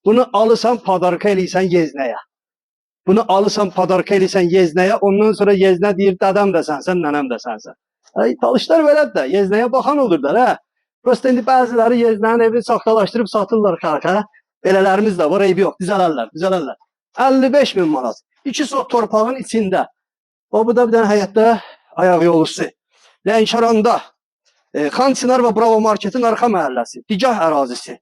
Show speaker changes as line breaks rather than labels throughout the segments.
Bunu alırsan padarka eləysən yeznəyə. Bunu alırsan padarka eləysən yeznəyə. Ondan sonra yeznə deyir, dadam da sənsən, nənəm də sənsən. Talışlar belədir də, yeznəyə baxan olur da, hə? Prosta indi bəziləri yeznənin evini saxtalaşdırıb satırlar xalqa. Belələrimiz də var, eybi yox, düzələrlər. 55 min manat. 2 sot torpağın içində. O, bu da bir dənə həyətdə ayaq yolusu. Lənkəranda, Xan Çinar və Bravo Marketin arxa məhəlləsi, Digah ərazisi.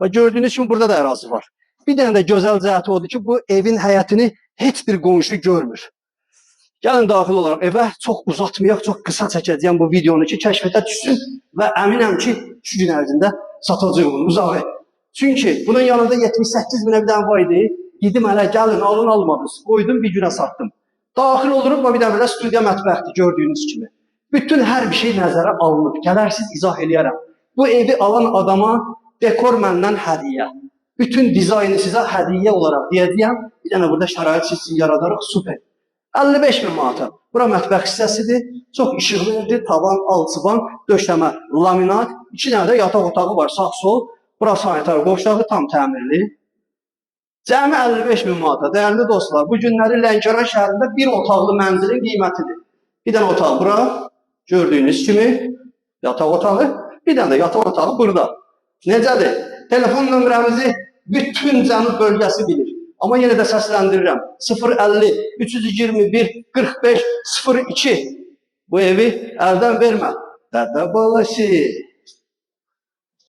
Və gördüyünüz kimi burada da ərazi var. Bir dənə də gözəl cəhəti odur ki, bu evin həyətini heç bir qonşu görmür. Gəlin daxil olaraq evə, çox uzatmayaq, çox qısa çəkəcəyəm bu videonu ki, kəşfətə düşsün və əminəm ki, 2 gün ərzində satacaq bunu, uzağı. Çünki bunun yanında 78 minə bir dənə var idi. Dedim hələ gəlin, alın, almadınız. Qoydum, bir günə satdım. Daxil olurum və bir dənə belə studiya mətbəxdir gördüyünüz kimi. Bütün hər bir şey nəzərə alınıb. Gələrsiz izah eləyərəm. Bu evi alan adama dekor məndən hədiyyə. Bütün dizaynı sizə hədiyyə olaraq deyəcəyəm. Bir dənə burada şərait sizin yaradaraq super. 55 min manata. Bura mətbəx hissəsidir. Çox işıqlıdır. Tavan, alçıvan, döşəmə, laminat. 2 dənə də yataq otağı var, sağ sol. Bura sanitar qoşağı tam təmirli. Cəmi 55 min manata. Dəyərli dostlar, bu günləri Lənkəran şəhərində bir otaqlı mənzilin qiymətidir. Bir dənə otaq bura, gördüyünüz kimi, yataq otağı. Bir dənə də yataq otağı burada. Necədir? Telefon nömrəmizi bütün cənub bölgəsi bilir. Amma yenə də səsləndirirəm. 050 321 45 02. Bu evi əldən vermə. Dədə balası.